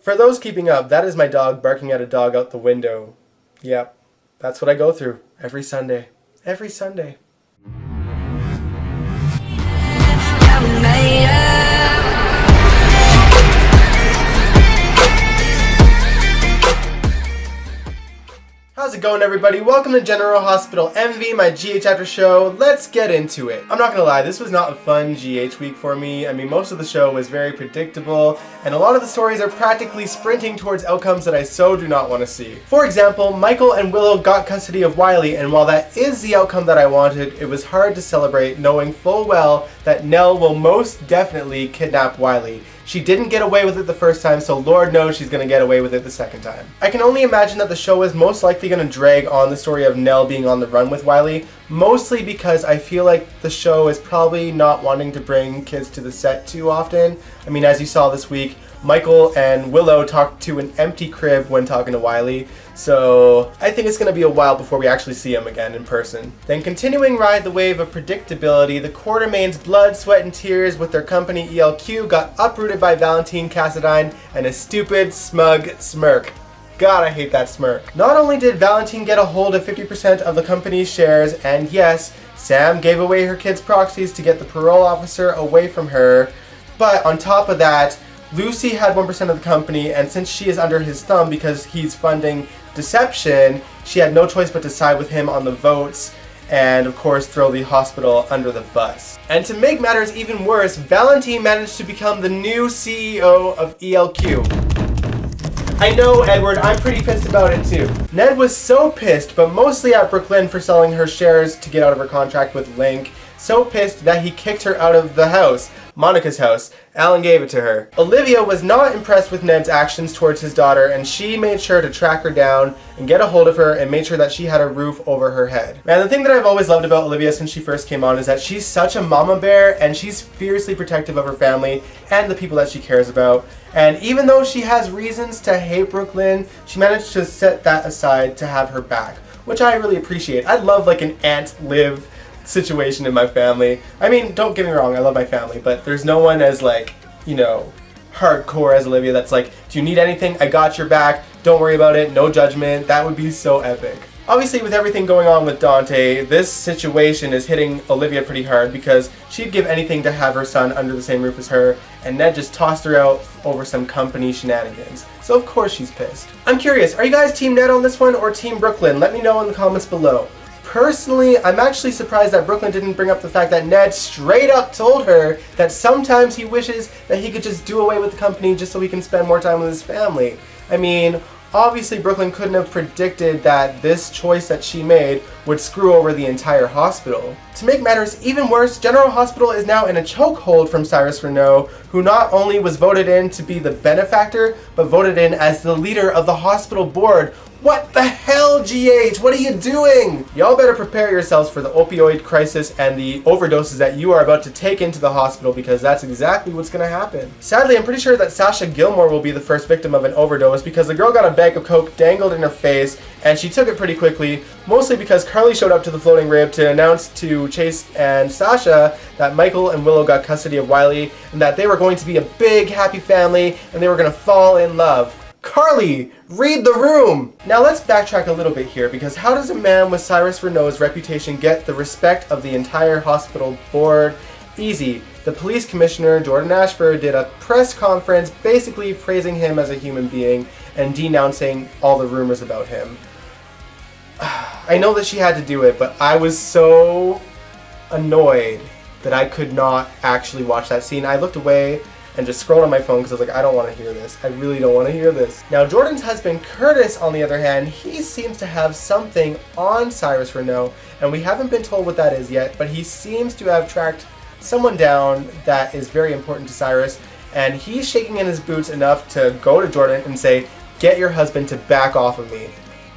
For those keeping up, that is my dog barking at a dog out the window. Yep, that's what I go through every Sunday. Every Sunday. How's it going, everybody? Welcome to General Hospital MV, my GH after show. Let's get into it. I'm not gonna lie, this was not a fun GH week for me. I mean, most of the show was very predictable, and a lot of the stories are practically sprinting towards outcomes that I so do not want to see. For example, Michael and Willow got custody of Wiley, and while that is the outcome that I wanted, it was hard to celebrate knowing full well that Nelle will most definitely kidnap Wiley. She didn't get away with it the first time, so Lord knows she's gonna get away with it the second time. I can only imagine that the show is most likely gonna drag on the story of Nelle being on the run with Wiley, mostly because I feel like the show is probably not wanting to bring kids to the set too often. I mean, as you saw this week, Michael and Willow talked to an empty crib when talking to Wiley, so I think it's going to be a while before we actually see him again in person. Then continuing ride the wave of predictability, the Quartermain's blood, sweat, and tears with their company ELQ got uprooted by Valentin and a stupid, smug smirk. God, I hate that smirk. Not only did Valentin get a hold of 50% of the company's shares, and yes, Sam gave away her kids' proxies to get the parole officer away from her, but on top of that, Lucy had 1% of the company, and since she is under his thumb because he's funding deception, she had no choice but to side with him on the votes and, of course, throw the hospital under the bus. And to make matters even worse, Valentin managed to become the new CEO of ELQ. I know, Edward, I'm pretty pissed about it too. Ned was so pissed, but mostly at Brooklyn for selling her shares to get out of her contract with Link. So pissed that he kicked her out of the house, Monica's house. Alan gave it to her. Olivia was not impressed with Ned's actions towards his daughter, and she made sure to track her down and get a hold of her and made sure that she had a roof over her head. Man, the thing that I've always loved about Olivia since she first came on is that she's such a mama bear, and she's fiercely protective of her family and the people that she cares about. And even though she has reasons to hate Brooklyn, she managed to set that aside to have her back, which I really appreciate. I'd love like an Aunt Liv situation in my family. I mean, don't get me wrong, I love my family, but there's no one as like, you know, hardcore as Olivia that's like, do you need anything? I got your back. Don't worry about it. No judgment. That would be so epic. Obviously, with everything going on with Dante, this situation is hitting Olivia pretty hard because she'd give anything to have her son under the same roof as her, and Ned just tossed her out over some company shenanigans. So of course she's pissed. I'm curious, are you guys Team Ned on this one or Team Brooklyn? Let me know in the comments below. Personally, I'm actually surprised that Brooklyn didn't bring up the fact that Ned straight up told her that sometimes he wishes that he could just do away with the company just so he can spend more time with his family. I mean, obviously Brooklyn couldn't have predicted that this choice that she made would screw over the entire hospital. To make matters even worse, General Hospital is now in a chokehold from Cyrus Renaud, who not only was voted in to be the benefactor, but voted in as the leader of the hospital board. What the hell, GH? What are you doing? Y'all better prepare yourselves for the opioid crisis and the overdoses that you are about to take into the hospital, because that's exactly what's gonna happen. Sadly, I'm pretty sure that Sasha Gilmore will be the first victim of an overdose because the girl got a bag of coke dangled in her face and she took it pretty quickly, mostly because Carly showed up to the floating rib to announce to Chase and Sasha that Michael and Willow got custody of Wiley and that they were going to be a big happy family and they were gonna fall in love. Carly, read the room! Now let's backtrack a little bit here, because how does a man with Cyrus Renaud's reputation get the respect of the entire hospital board? Easy. The police commissioner, Jordan Ashford, did a press conference basically praising him as a human being and denouncing all the rumors about him. I know that she had to do it, but I was so annoyed that I could not actually watch that scene. I looked away and just scrolled on my phone because I was like, I don't want to hear this. I really don't want to hear this. Now, Jordan's husband, Curtis, on the other hand, he seems to have something on Cyrus Renaud, and we haven't been told what that is yet, but he seems to have tracked someone down that is very important to Cyrus, and he's shaking in his boots enough to go to Jordan and say, get your husband to back off of me.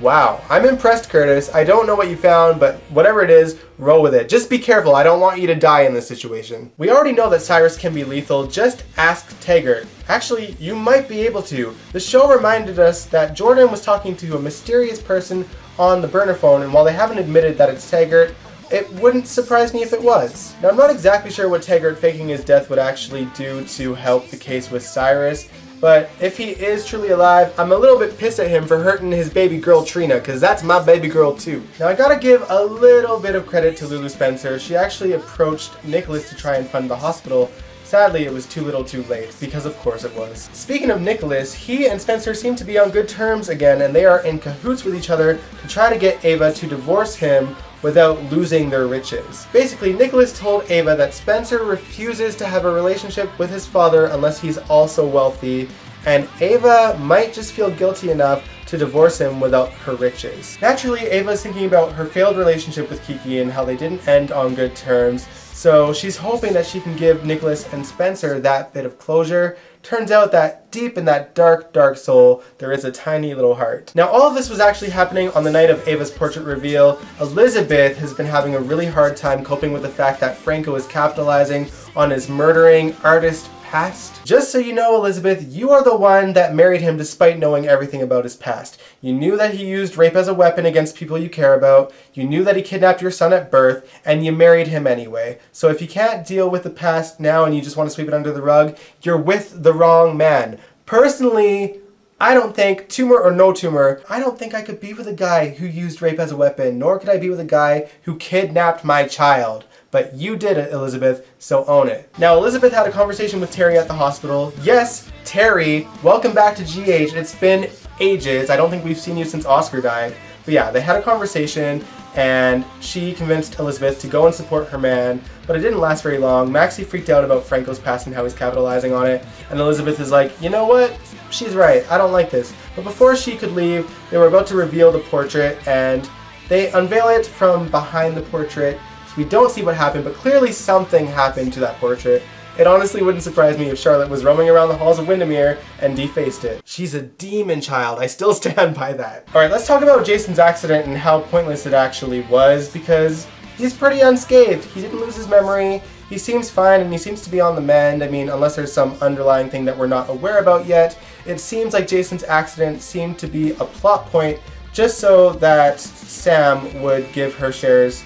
Wow, I'm impressed, Curtis. I don't know what you found, but whatever it is, roll with it. Just be careful. I don't want you to die in this situation. We already know that Cyrus can be lethal. Just ask Taggart. Actually, you might be able to. The show reminded us that Jordan was talking to a mysterious person on the burner phone, and while they haven't admitted that it's Taggart, it wouldn't surprise me if it was. Now, I'm not exactly sure what Taggart faking his death would actually do to help the case with Cyrus, But if he is truly alive, I'm a little bit pissed at him for hurting his baby girl Trina, because that's my baby girl too. Now I gotta give a little bit of credit to Lulu Spencer. She actually approached Nicholas to try and fund the hospital. Sadly, it was too little too late, because of course it was. Speaking of Nicholas, he and Spencer seem to be on good terms again, and they are in cahoots with each other to try to get Ava to divorce him without losing their riches. Basically, Nicholas told Ava that Spencer refuses to have a relationship with his father unless he's also wealthy, and Ava might just feel guilty enough to divorce him without her riches. Naturally, Ava's thinking about her failed relationship with Kiki and how they didn't end on good terms, so she's hoping that she can give Nicholas and Spencer that bit of closure. Turns out that deep in that dark, dark soul, there is a tiny little heart. Now, all of this was actually happening on the night of Ava's portrait reveal. Elizabeth has been having a really hard time coping with the fact that Franco is capitalizing on his murdering artist past. Just so you know, Elizabeth, you are the one that married him despite knowing everything about his past. You knew that he used rape as a weapon against people you care about, you knew that he kidnapped your son at birth, and you married him anyway. So if you can't deal with the past now and you just want to sweep it under the rug, you're with the wrong man. Personally, I don't think, tumor or no tumor, I don't think I could be with a guy who used rape as a weapon, nor could I be with a guy who kidnapped my child. But you did it, Elizabeth, so own it. Now, Elizabeth had a conversation with Terry at the hospital. Yes, Terry, welcome back to GH. It's been ages. I don't think we've seen you since Oscar died. But yeah, they had a conversation, and she convinced Elizabeth to go and support her man, but it didn't last very long. Maxie freaked out about Franco's past and how he's capitalizing on it, and Elizabeth is like, you know what? She's right. I don't like this. But before she could leave, they were about to reveal the portrait, and they unveil it from behind the portrait. We don't see what happened, but clearly something happened to that portrait. It honestly wouldn't surprise me if Charlotte was roaming around the halls of Windermere and defaced it. She's a demon child. I still stand by that. Alright, let's talk about Jason's accident and how pointless it actually was, because he's pretty unscathed. He didn't lose his memory. He seems fine and he seems to be on the mend. I mean, unless there's some underlying thing that we're not aware about yet. It seems like Jason's accident seemed to be a plot point just so that Sam would give her shares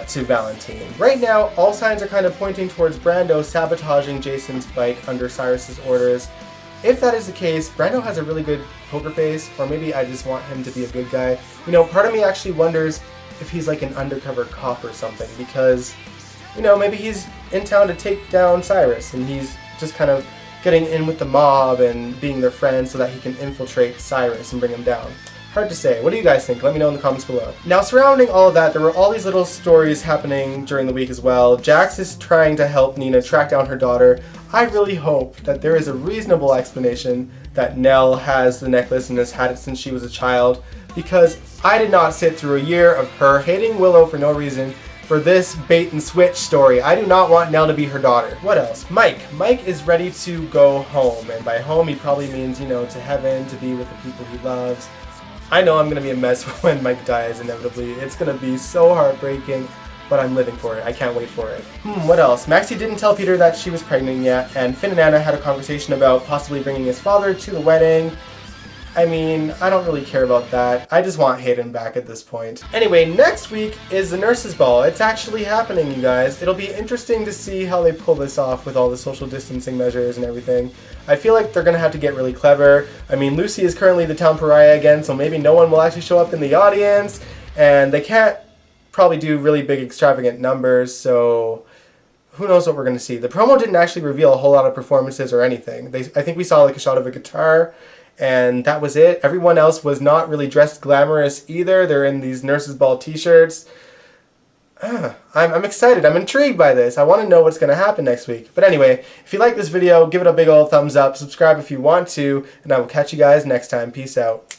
to Valentin. Right now, all signs are kind of pointing towards Brando sabotaging Jason's bike under Cyrus's orders. If that is the case, Brando has a really good poker face, or maybe I just want him to be a good guy. You know, part of me actually wonders if he's like an undercover cop or something, because, you know, maybe he's in town to take down Cyrus, and he's just kind of getting in with the mob and being their friend so that he can infiltrate Cyrus and bring him down. Hard to say. What do you guys think? Let me know in the comments below. Now, surrounding all of that, there were all these little stories happening during the week as well. Jax is trying to help Nina track down her daughter. I really hope that there is a reasonable explanation that Nelle has the necklace and has had it since she was a child, because I did not sit through a year of her hating Willow for no reason for this bait and switch story. I do not want Nelle to be her daughter. What else? Mike. Mike is ready to go home, and by home he probably means, you know, to heaven, to be with the people he loves. I know I'm going to be a mess when Mike dies, inevitably. It's going to be so heartbreaking, but I'm living for it. I can't wait for it. What else? Maxie didn't tell Peter that she was pregnant yet, and Finn and Anna had a conversation about possibly bringing his father to the wedding. I mean, I don't really care about that. I just want Hayden back at this point. Anyway, next week is the nurses' ball. It's actually happening, you guys. It'll be interesting to see how they pull this off with all the social distancing measures and everything. I feel like they're gonna have to get really clever. I mean, Lucy is currently the town pariah again, so maybe no one will actually show up in the audience, and they can't probably do really big extravagant numbers, so who knows what we're gonna see. The promo didn't actually reveal a whole lot of performances or anything. I think we saw like a shot of a guitar, and that was it. Everyone else was not really dressed glamorous either. They're in these nurses' ball t-shirts. I'm excited. I'm intrigued by this. I want to know what's going to happen next week. But anyway, if you like this video, give it a big old thumbs up. Subscribe if you want to. And I will catch you guys next time. Peace out.